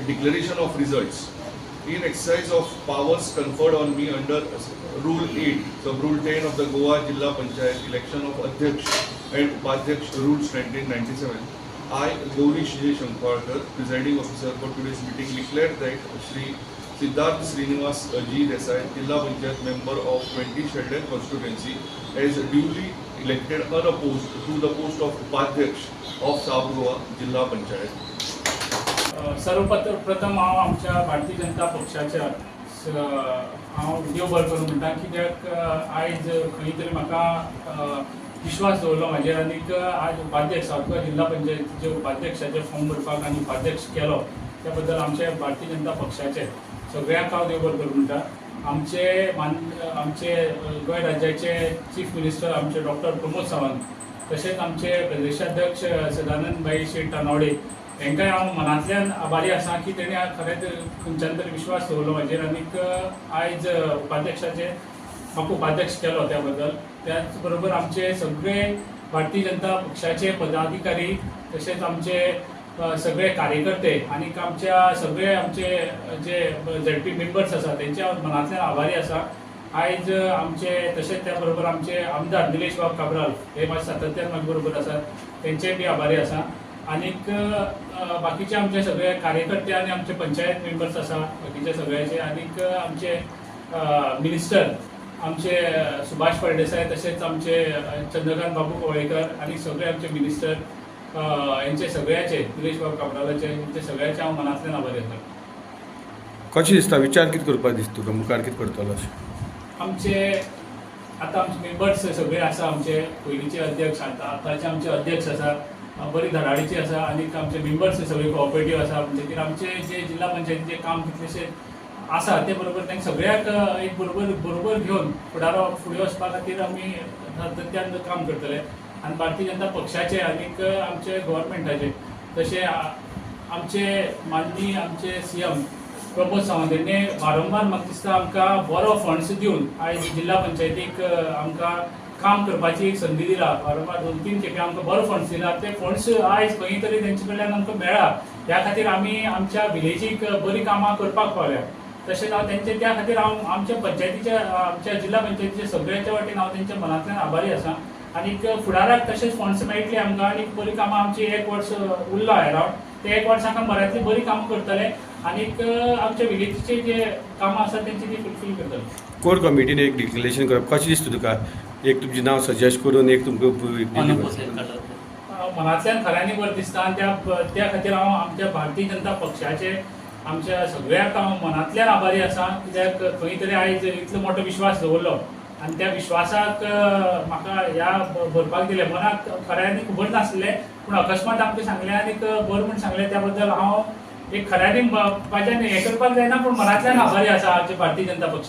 declaration of results in exercise of powers conferred on me under Rule 8, Sub-Rule 10 of the Goa Zilla Panchayat election of Adhyaksh and Upadhyaksh Rules 1997. I, Gaurish J. Shankar, presiding officer for today's meeting, declare that Shri Siddharth G. Dessai, Zilla Panchayat member of 20 Sheldon constituency, as duly elected unopposed to the post of Upadhyaksh of South Goa Zilla Panchayat. सर्वप्रथम हांव आमच्या भारतीय जनता पक्षाच्या हांव देव बरें करूं म्हणटा, कित्याक आयज खंय तरी म्हाका विश्वास दवरलो म्हाजेर आनीक आज उपाध्यक्ष सावथ गोवा जिल्हा पंचायतीचे उपाध्यक्षाचे फॉर्म भरपाक आनी उपाध्यक्ष केलो त्या बद्दल आमच्या भारतीय जनता पक्षाचे सगळ्यांक हांव देव बरें करूं म्हणटा. आमचे गोंय राज्याचे चीफ मिनिस्टर आमचे डॉक्टर प्रमोद सावंत, तशेंच आमचे प्रदेशाध्यक्ष सदानंद भाई शेट तानावडे हांकांय हांव मनांतल्यान आभारी आसा की तेणी खरेंच खंयच्यान तरी विश्वास दवरलो म्हाजेर आनीक आयज उपाध्यक्षाचे म्हाका उपाध्यक्ष केलो त्या बद्दल. त्याच बरोबर आमचे सगळे भारतीय जनता पक्षाचे पदाधिकारी तशेंच आमचे सगळे कार्यकर्ते आनीक सगळे आमचे जे ZP मेंबर्स आसा तेंचे हांव मनांतल्यान आभारी आसा. आयज आमचे तशेंच त्या बरोबर आमचे आमदार निलेश बाब काब्राल हे म्हाजे सातत्यान म्हाजे बरोबर आसात, तेंचेय बी आभारी आसा. आनीक बाकीचे आमचे सगळे कार्यकर्ते आनी आमचे पंचायत मेंबर्स आसा बाकीचे सगळ्याचे, आनीक आमचे मिनिस्टर आमचे सुभाष फळदेसाय तशेंच आमचे चंद्रकांत बाबू कवळेकर आनी सगळे आमचे मिनिस्टर यांचे सगळ्याचे निलेश बाब काब्रालाचे ते सगळ्याचे हांव मनांतल्यान आभारी आसा. कशें दिसता, विचार कितें करपाक दिसता तुका, मुखार कितें करतलो अशें? आमचे मेंबर्स सगळे आसा, आमचे पयलींचे अध्यक्ष आतांचे आमचे अध्यक्ष आसा बरी धडाडीची आसा, आनीक आमचे मेंबर्स सगळे कोऑपरेटीव आसा. म्हणटकीर आमचे जे जिल्हा पंचायतीचे काम कितलेशे आसा ते बरोबर तांकां सगळ्याक एक बरोबर घेवन फुडें वचपा खातीर आमी सातत्यान काम करतले. आनी भारतीय जनता पक्षाचे आनीक आमचे गव्हर्मेंटाचे तशें आमचे माननीय आमचे CM प्रमोद सावंत यांनी वारंवार म्हाका दिसता आमकां बरो फंड्स दिवन आयज जिल्हा पंचायतीक आमकां काम करपाची एक संदी दिला. वारंवार 2-3 खेपे आमकां बरो फंड्स दिला. ते फंड्स आयज खंय तरी तेंचे कडल्यान आमकां मेळ्ळा. ह्या खातीर आमी आमच्या विलेजीक बरी कामां करपाक पावल्या. तशेंच हांव तेंचे त्या खातीर आमच्या जिल्हा पंचायतीच्या सगळ्यांच्या वाटेन हांव तेंच्या मनांतल्यान आभारी आसा. आनीक फुडाराक तशेंच फंड्स मेळटले आमकां आनीक बरी कामां आमची 1 वर्स उरलां अरावंड ते 1 वर्साक आमी बऱ्यांतली बरी कामां करतले आनीक आमच्या विलेजीचे जे कामां आसा तेंची ती फुलफील करतले. कोर कमिटीन एक डिक्लेरेशन करप कशें दिसता तुका? एक तुमचें नांव सजेस्ट करून एक तुमकां मनांतल्यान खऱ्यांनी बरें दिसता आनी त्या खातीर हांव आमच्या भारतीय जनता पक्षाचे आमच्या सगळ्यांक हांव मनांतल्यान आभारी आसा. कित्याक खंय तरी आयज इतलो मोठो विश्वास दवरलो आनी त्या विश्वासाक म्हाका ह्या भरपाक दिलें. मनाक खऱ्यांनी खबर नासलें पूण अकस्मात आमकां सांगलें आनीक बरें म्हूण सांगलें. त्या बद्दल हांव एक खऱ्यांनी म्हाज्यान हें करपाक जायना पूण मनांतल्यान आभारी आसा आमच्या भारतीय जनता पक्षाक.